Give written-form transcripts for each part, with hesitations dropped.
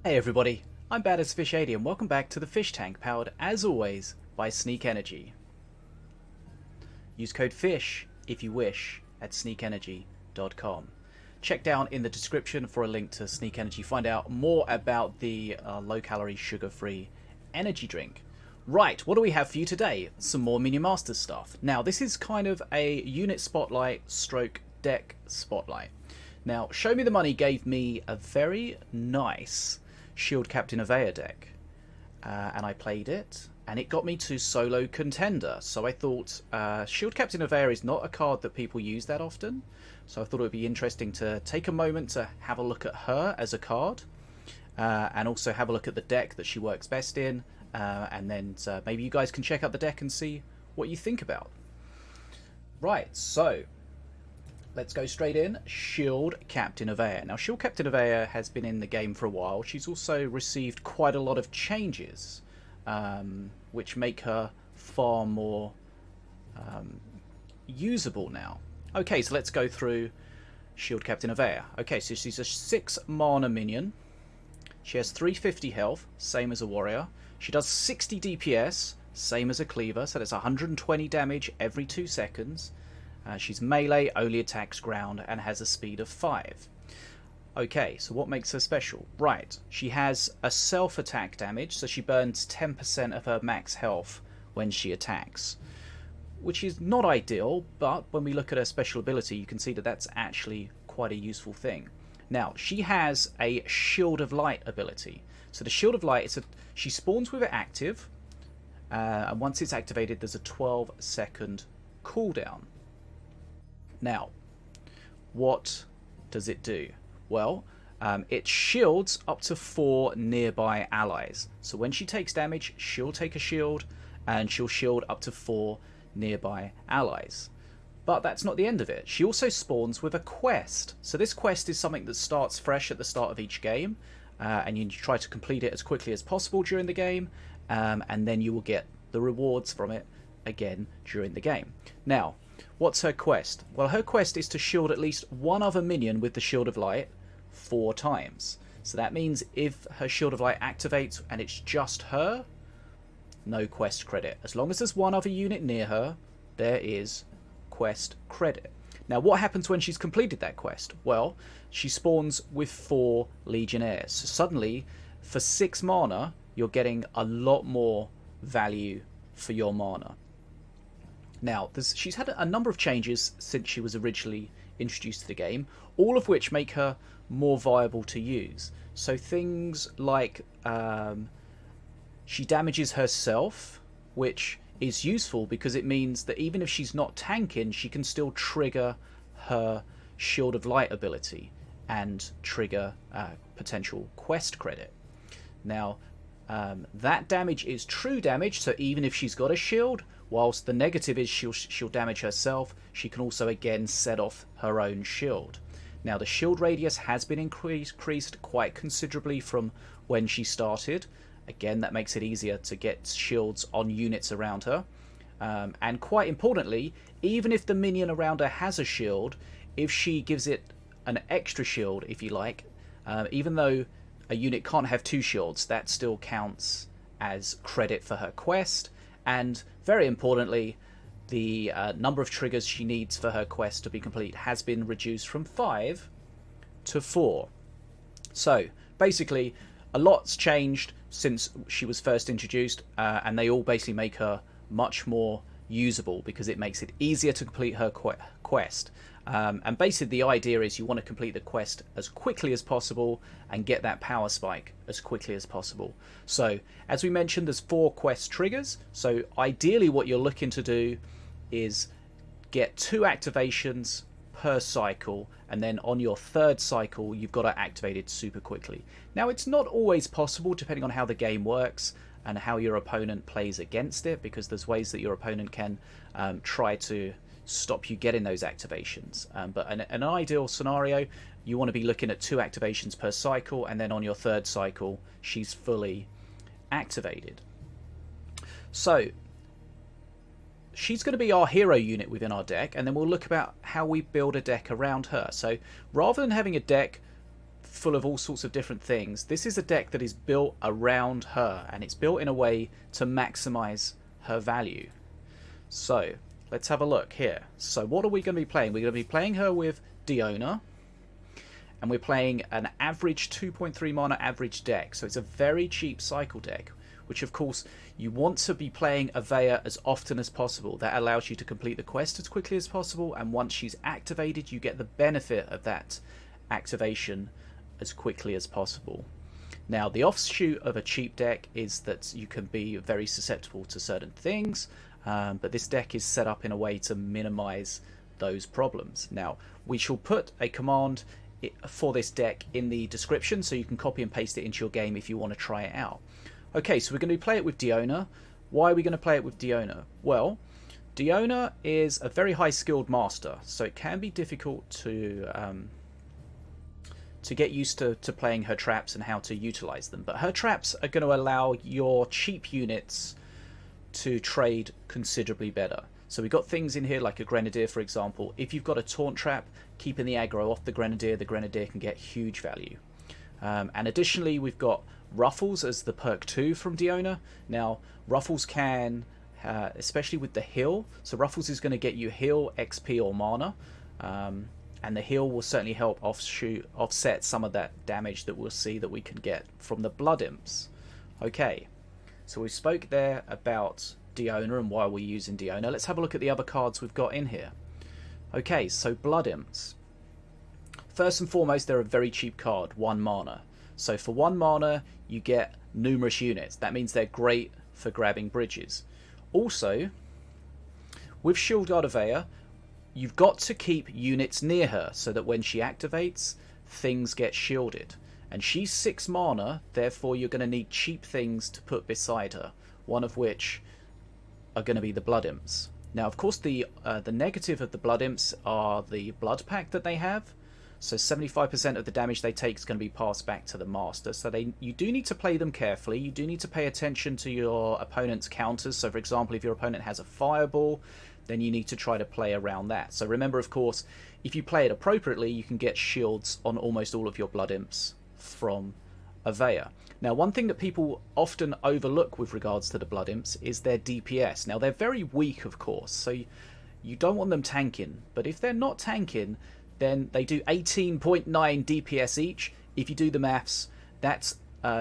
Hey everybody, I'm BadAsFish80 and welcome back to the Fish Tank, powered as always by Sneak Energy. Use code FISH if you wish at sneakenergy.com. Check down in the description for a link to Sneak Energy. Find out more about the low-calorie, sugar-free energy drink. Right, what do we have for you today? Some more Minion Masters stuff. Now, this is kind of a unit spotlight stroke deck spotlight. Now, ShowMeTheMoneeee gave me a very nice Shield Captain Avea deck, and I played it, and it got me to solo Contender. So I thought Shield Captain Avea is not a card that people use that often, so I thought it would be interesting to take a moment to have a look at her as a card, and also have a look at the deck that she works best in, and then maybe you guys can check out the deck and see what you think about. Right, so let's go straight in. Shield Captain Avea. Now, Shield Captain Avea has been in the game for a while. She's also received quite a lot of changes, which make her far more usable now. Okay, so let's go through Shield Captain Avea. Okay, so she's a 6 mana minion. She has 350 health, same as a warrior. She does 60 DPS, same as a cleaver, so that's 120 damage every 2 seconds. She's melee, only attacks ground, and has a speed of 5. Okay, so what makes her special? Right, she has a self-attack damage, so she burns 10% of her max health when she attacks, which is not ideal, but when we look at her special ability, you can see that that's actually quite a useful thing. Now, she has a Shield of Light ability. So the Shield of Light, she spawns with it active, and once it's activated, there's a 12-second cooldown. Now, what does it do? Well, it shields up to 4 nearby allies. So when she takes damage, she'll take a shield, and she'll shield up to 4 nearby allies. But that's not the end of it. She also spawns with a quest. So this quest is something that starts fresh at the start of each game, and you try to complete it as quickly as possible during the game, and then you will get the rewards from it again during the game. Now, what's her quest? Well, her quest is to shield at least one other minion with the Shield of Light 4 times. So that means if her Shield of Light activates and it's just her, no quest credit. As long as there's one other unit near her, there is quest credit. Now, what happens when she's completed that quest? Well, she spawns with 4 Legionnaires. So suddenly, for 6 mana, you're getting a lot more value for your mana. Now, she's had a number of changes since she was originally introduced to the game, all of which make her more viable to use. So things like she damages herself, which is useful because it means that even if she's not tanking, she can still trigger her Shield of Light ability and trigger potential quest credit. Now, that damage is true damage, so even if she's got a shield, whilst the negative is she'll damage herself, she can also again set off her own shield. Now, the shield radius has been increased quite considerably from when she started. Again, that makes it easier to get shields on units around her. And quite importantly, even if the minion around her has a shield, if she gives it an extra shield, if you like, even though a unit can't have 2 shields, that still counts as credit for her quest. And very importantly, the number of triggers she needs for her quest to be complete has been reduced from 5 to 4. So basically, a lot's changed since she was first introduced, and they all basically make her much more usable because it makes it easier to complete her quest. And basically the idea is you want to complete the quest as quickly as possible and get that power spike as quickly as possible. So as we mentioned, there's 4 quest triggers. So ideally what you're looking to do is get 2 activations per cycle, and then on your 3rd cycle you've got to activate it super quickly. Now, it's not always possible depending on how the game works and how your opponent plays against it, because there's ways that your opponent can try to stop you getting those activations. But in an ideal scenario, you want to be looking at 2 activations per cycle, and then on your 3rd cycle she's fully activated. So she's going to be our hero unit within our deck, and then we'll look about how we build a deck around her. So rather than having a deck full of all sorts of different things. This is a deck that is built around her, and it's built in a way to maximize her value. So let's have a look here. So what are we going to be playing? We're going to be playing her with Diona, and we're playing an average 2.3 mana average deck. So it's a very cheap cycle deck, which of course you want to be playing Avea as often as possible. That allows you to complete the quest as quickly as possible, and once she's activated, you get the benefit of that activation as quickly as possible. Now, the offshoot of a cheap deck is that you can be very susceptible to certain things, but this deck is set up in a way to minimize those problems. Now, we shall put a command for this deck in the description, so you can copy and paste it into your game if you want to try it out. Okay, so we're going to play it with Diona. Why are we going to play it with Diona? Well, Diona is a very high skilled master, so it can be difficult to get used to playing her traps and how to utilize them. But her traps are going to allow your cheap units to trade considerably better. So we've got things in here like a Grenadier, for example. If you've got a taunt trap, keeping the aggro off the Grenadier can get huge value. And additionally, we've got Ruffles as the perk 2 from Diona. Now, Ruffles can, especially with the heal, so Ruffles is going to get you heal, XP or mana. And the heal will certainly help offset some of that damage that we'll see that we can get from the Blood Imps. Okay, so we spoke there about Diona and why we're using Diona. Let's have a look at the other cards we've got in here. Okay, so Blood Imps. First and foremost, they're a very cheap card, 1 mana. So for 1 mana, you get numerous units. That means they're great for grabbing bridges. Also, with Shield Guard Avea, you've got to keep units near her so that when she activates, things get shielded. And she's 6 mana, therefore you're going to need cheap things to put beside her, one of which are going to be the Blood Imps. Now, of course, the negative of the Blood Imps are the Blood Pact that they have. So 75% of the damage they take is going to be passed back to the Master. So you do need to play them carefully. You do need to pay attention to your opponent's counters. So, for example, if your opponent has a Fireball, then you need to try to play around that. So remember, of course, if you play it appropriately, you can get shields on almost all of your Blood Imps from Avea. Now, one thing that people often overlook with regards to the Blood Imps is their DPS. Now, they're very weak, of course, so you don't want them tanking. But if they're not tanking, then they do 18.9 DPS each. If you do the maths, that's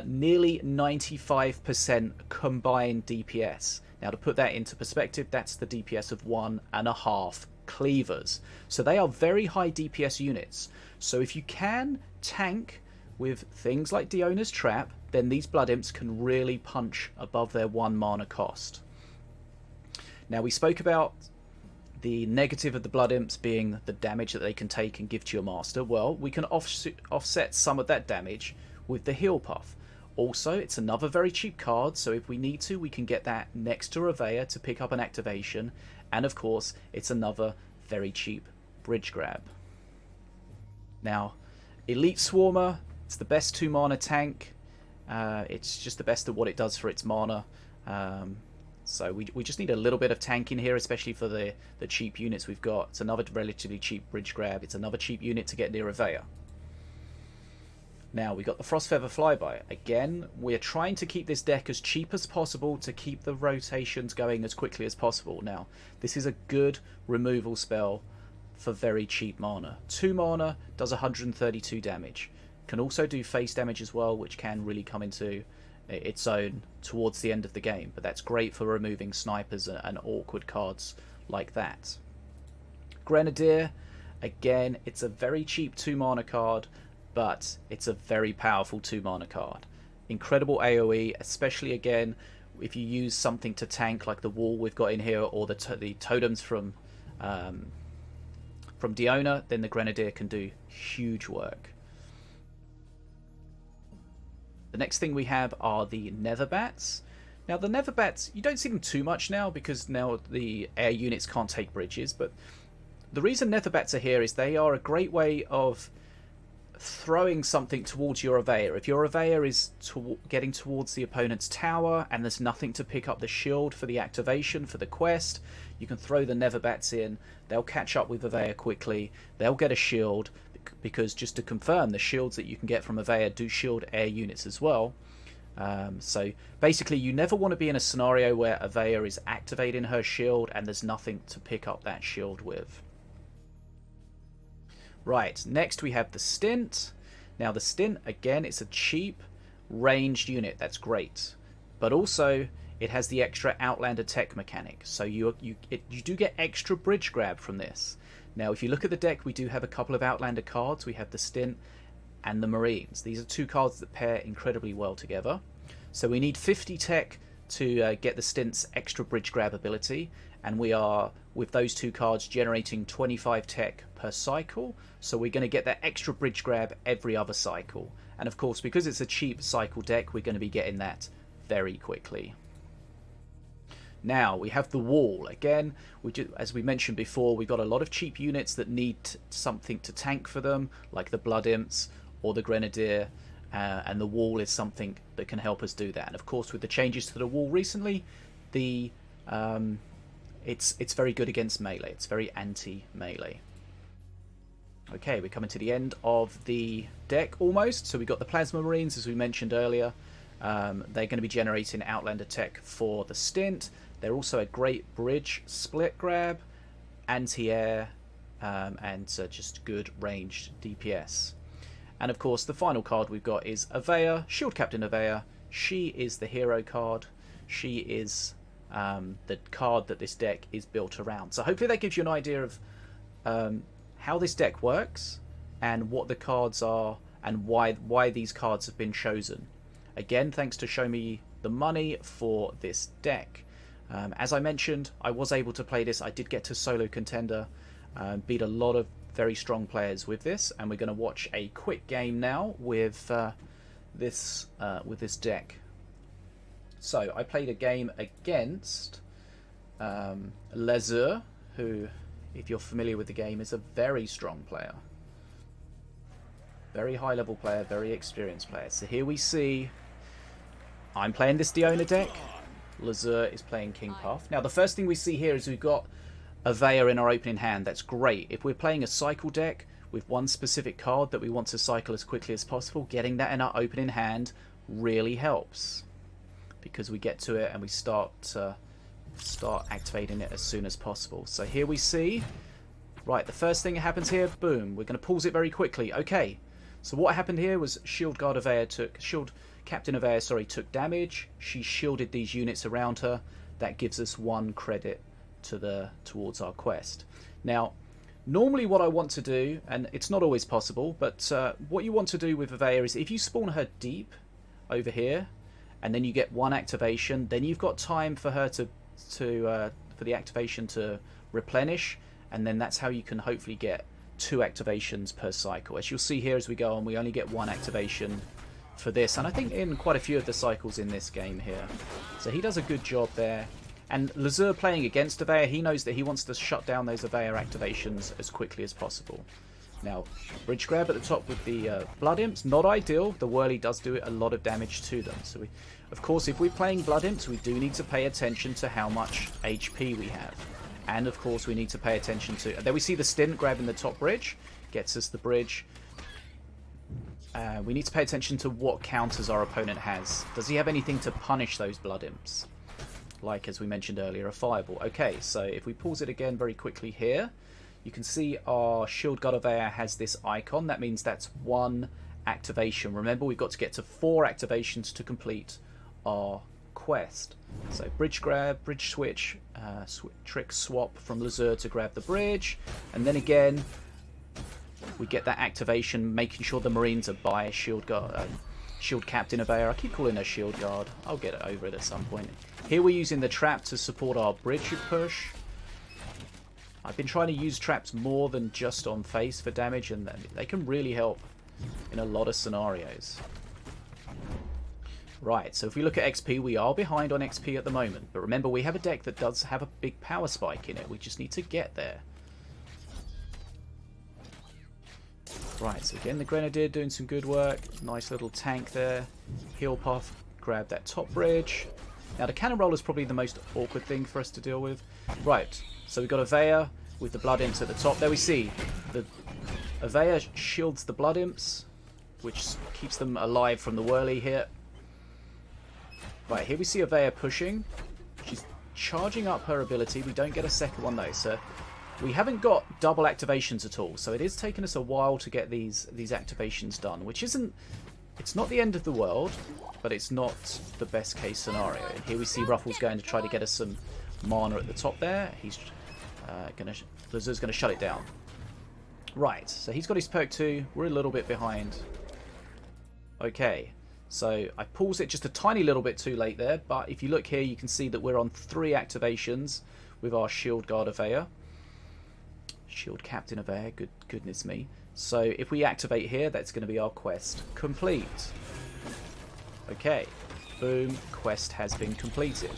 nearly 95% combined DPS. Now, to put that into perspective, that's the DPS of 1.5 cleavers. So they are very high DPS units. So if you can tank with things like Diona's Trap, then these Blood Imps can really punch above their 1 mana cost. Now, we spoke about the negative of the Blood Imps being the damage that they can take and give to your Master. Well, we can offset some of that damage with the Heal Puff. Also, it's another very cheap card, so if we need to, we can get that next to Avea to pick up an activation. And of course, it's another very cheap bridge grab. Now, Elite Swarmer, it's the best 2 mana tank. It's just the best at what it does for its mana. So we just need a little bit of tank in here, especially for the cheap units we've got. It's another relatively cheap bridge grab. It's another cheap unit to get near Avea. Now, we got the Frostfeather Flyby. Again, we're trying to keep this deck as cheap as possible to keep the rotations going as quickly as possible. Now, this is a good removal spell for very cheap mana. 2 mana does 132 damage. Can also do face damage as well, which can really come into its own towards the end of the game. But that's great for removing snipers and awkward cards like that. Grenadier, again, it's a very cheap 2 mana card, but it's a very powerful 2 mana card. Incredible AoE, especially again if you use something to tank like the wall we've got in here, or the totems from Diona, then the Grenadier can do huge work. The next thing we have are the Nether Bats. Now, the Nether Bats, you don't see them too much now because now the air units can't take bridges, but the reason Nether Bats are here is they are a great way of throwing something towards your Avea. If your Avea is getting towards the opponent's tower and there's nothing to pick up the shield for the activation for the quest, You can throw the Nether bats in. They'll catch up with Avea quickly. They'll get a shield, because just to confirm, the shields that you can get from Avea do shield air units as well. So basically you never want to be in a scenario where Avea is activating her shield and there's nothing to pick up that shield with. Right, next we have the S.T.INT. Now the S.T.INT, again, it's a cheap ranged unit. That's great, but also it has the extra Outlander tech mechanic, so you do get extra bridge grab from this. Now if you look at the deck, we do have a couple of Outlander cards. We have the S.T.INT and the Marines. These are two cards that pair incredibly well together. So we need 50 tech to get the S.T.INT's extra bridge grab ability, and we are, with those two cards, generating 25 tech per cycle, so we're going to get that extra bridge grab every other cycle. And of course, because it's a cheap cycle deck, we're going to be getting that very quickly. Now we have the wall. Again, as we mentioned before, we've got a lot of cheap units that need something to tank for them, like the Blood Imps or the Grenadier, and the wall is something that can help us do that. And of course, with the changes to the wall recently, it's very good against melee. It's very anti-melee. Okay, we're coming to the end of the deck almost. So we've got the Plasma Marines, as we mentioned earlier. They're going to be generating Outlander tech for the S.T.INT. They're also a great bridge split grab, anti-air, and just good ranged DPS. And of course, the final card we've got is Avea, Shield Captain Avea. She is the hero card. She is the card that this deck is built around. So hopefully that gives you an idea of how this deck works and what the cards are and why these cards have been chosen. Again, thanks to ShowMeTheMoneeee for this deck. As I mentioned, I was able to play this. I did get to solo contender, beat a lot of very strong players with this, and we're going to watch a quick game now with this deck. So I played a game against Lazur, who, if you're familiar with the game, is a very strong player. Very high level player, very experienced player. So here we see, I'm playing this Diona deck, Lazur is playing King Puff. Now the first thing we see here is we've got Avea in our opening hand. That's great. If we're playing a cycle deck with one specific card that we want to cycle as quickly as possible, getting that in our opening hand really helps, because we get to it and we start activating it as soon as possible. So here we see, right, the first thing that happens here, boom, we're going to pause it very quickly. Okay, so what happened here was Shield Captain Avea, sorry, took damage. She shielded these units around her. That gives us 1 credit towards our quest. Now, normally what I want to do, and it's not always possible, but what you want to do with Avea is if you spawn her deep over here, and then you get 1 activation, then you've got time for her for the activation to replenish, and then that's how you can hopefully get 2 activations per cycle. As you'll see here as we go on, we only get 1 activation for this, and I think in quite a few of the cycles in this game here. So he does a good job there. And Lazur playing against Avea, he knows that he wants to shut down those Avea activations as quickly as possible. Now, bridge grab at the top with the Blood Imps, not ideal. The Whirly does do a lot of damage to them. So, of course, if we're playing Blood Imps, we do need to pay attention to how much HP we have. And, of course, we need to pay attention to... There we see the S.T.INT grabbing the top bridge, gets us the bridge. We need to pay attention to what counters our opponent has. Does he have anything to punish those Blood Imps? Like, as we mentioned earlier, a fireball. Okay, so if we pause it again very quickly here, you can see our Shield God Avea has this icon. That means that's 1 activation. Remember, we've got to get to 4 activations to complete our quest. So bridge grab, bridge switch, trick swap from Lazur to grab the bridge, and then again we get that activation, making sure the Marines are by Shield Captain Avea. I keep calling her Shield Guard. I'll get it over it at some point. Here we're using the trap to support our bridge push. I've been trying to use traps more than just on face for damage, and they can really help in a lot of scenarios. Right, so if we look at XP, we are behind on XP at the moment. But remember, we have a deck that does have a big power spike in it. We just need to get there. Right, so again, the Grenadier doing some good work. Nice little tank there. Heal Puff, grab that top bridge. Now, the Cannon Roller is probably the most awkward thing for us to deal with. Right, so we've got Avea with the Blood Imps at the top. There we see the Avea shields the Blood Imps, which keeps them alive from the whirly hit. Right, here we see Avea pushing. She's charging up her ability. We don't get a second one though, so we haven't got double activations at all. So it is taking us a while to get these activations done, which isn't... It's not the end of the world, but it's not the best case scenario. And here we see Ruffles going to try to get us some mana at the top there. He's Lazur's going to shut it down. Right, so he's got his perk 2. We're a little bit behind. Okay, so I paused it just a tiny little bit too late there, but if you look here, you can see that we're on 3 activations with our Shield Guard Avea. Shield Captain Avea, goodness me. So if we activate here, that's going to be our quest complete. Okay, boom, quest has been completed.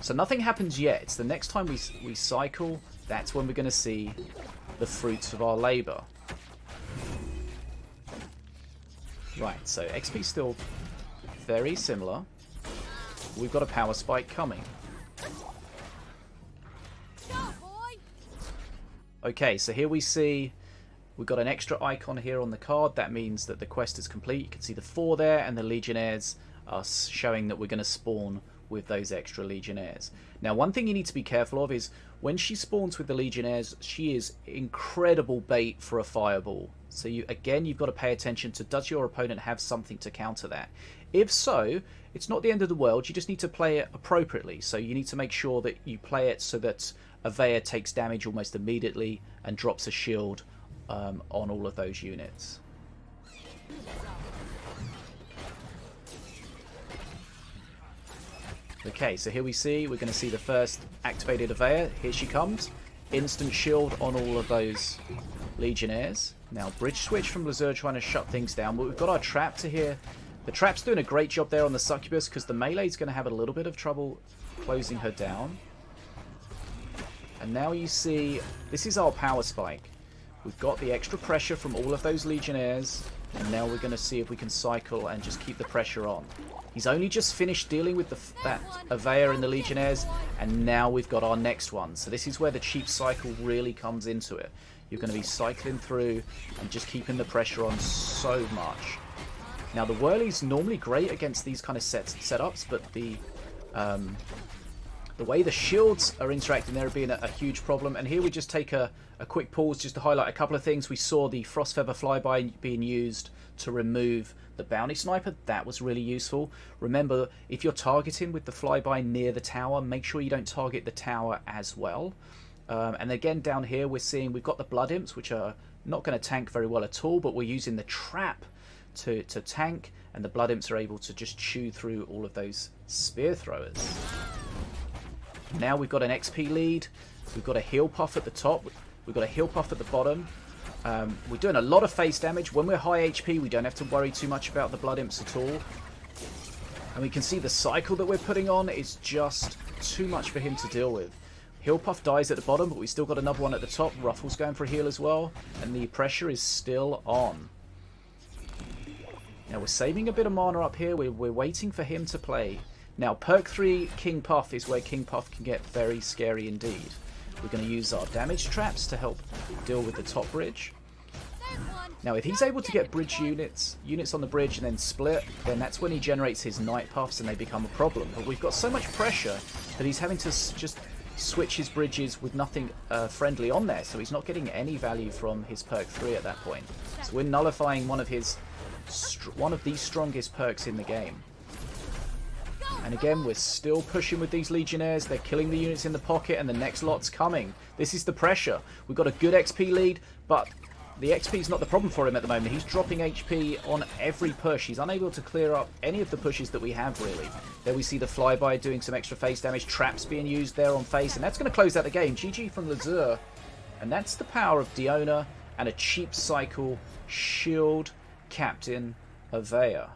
So nothing happens yet. It's the next time we cycle, that's when we're going to see the fruits of our labour. Right, so XP still very similar. We've got a power spike coming. Okay, so here we see we've got an extra icon here on the card. That means that the quest is complete. You can see the 4 there, and the Legionnaires are showing that we're going to spawn with those extra Legionnaires. Now, one thing you need to be careful of is when she spawns with the Legionnaires, she is incredible bait for a fireball. So you've got to pay attention to, does your opponent have something to counter that? If so, it's not the end of the world. You just need to play it appropriately. So you need to make sure that you play it so that Avea takes damage almost immediately and drops a shield on all of those units. Okay, so here we're going to see the first activated Avea. Here she comes. Instant shield on all of those Legionnaires. Now, bridge switch from Lazur trying to shut things down. But we've got our trap to here. The trap's doing a great job there on the Succubus because the melee's going to have a little bit of trouble closing her down. And now you see, this is our power spike. We've got the extra pressure from all of those Legionnaires. And now we're going to see if we can cycle and just keep the pressure on. He's only just finished dealing with that Avea and the Legionnaires, and now we've got our next one. So this is where the cheap cycle really comes into it. You're going to be cycling through and just keeping the pressure on so much. Now the Whirly's normally great against these kind of setups, but the way the shields are interacting there being a huge problem. And here we just take a quick pause just to highlight a couple of things. We saw the Frostfeather Flyby being used to remove the bounty sniper. That was really useful. Remember, if you're targeting with the Flyby near the tower, make sure you don't target the tower as well. And again, down here we've got the Blood Imps, which are not going to tank very well at all, but we're using the trap to tank, and the Blood Imps are able to just chew through all of those spear throwers. Now we've got an XP lead. We've got a heal puff at the top. We've got a heal puff at the bottom. We're doing a lot of face damage. When we're high HP, we don't have to worry too much about the Blood Imps at all. And we can see the cycle that we're putting on is just too much for him to deal with. Heal puff dies at the bottom, but we've still got another one at the top. Ruffles going for a heal as well. And the pressure is still on. Now we're saving a bit of mana up here. We're waiting for him to play. Now, perk 3 King Puff is where King Puff can get very scary indeed. We're going to use our damage traps to help deal with the top bridge. Now, if he's able to get bridge units on the bridge and then split, then that's when he generates his Night Puffs and they become a problem. But we've got so much pressure that he's having to just switch his bridges with nothing friendly on there, so he's not getting any value from his perk 3 at that point. So we're nullifying one of the strongest perks in the game. And again, we're still pushing with these Legionnaires. They're killing the units in the pocket, and the next lot's coming. This is the pressure. We've got a good XP lead, but the XP is not the problem for him at the moment. He's dropping HP on every push. He's unable to clear up any of the pushes that we have, really. There we see the Flyby doing some extra face damage. Traps being used there on face, and that's going to close out the game. GG from Lazur. And that's the power of Diona and a cheap cycle Shield Captain Avea.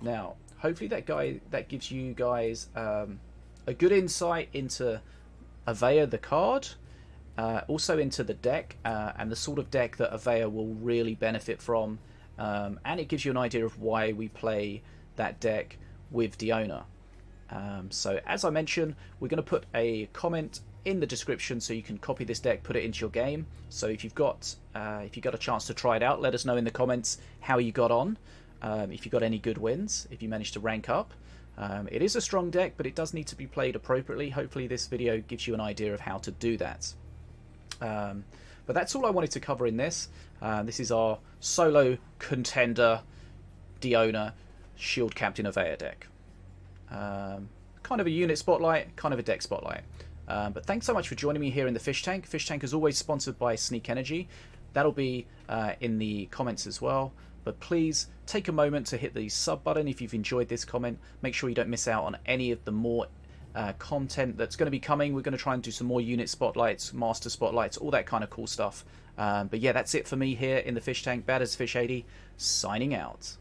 Now, hopefully that gives you guys a good insight into Avea the card, also into the deck and the sort of deck that Avea will really benefit from, and it gives you an idea of why we play that deck with Diona. So as I mentioned, we're going to put a comment in the description so you can copy this deck, put it into your game. So if you got a chance to try it out, let us know in the comments how you got on, if you got any good wins, if you managed to rank up. It is a strong deck, but it does need to be played appropriately. Hopefully this video gives you an idea of how to do that. But that's all I wanted to cover in this. This is our solo Contender Diona Shield Captain Avea deck. Kind of a unit spotlight, kind of a deck spotlight. But thanks so much for joining me here in the Fish Tank. Fish Tank is always sponsored by Sneak Energy. That'll be in the comments as well. But please take a moment to hit the sub button if you've enjoyed this comment. Make sure you don't miss out on any of the more content that's going to be coming. We're going to try and do some more unit spotlights, master spotlights, all that kind of cool stuff. But yeah, that's it for me here in the Fish Tank. Bad as Fish 80, signing out.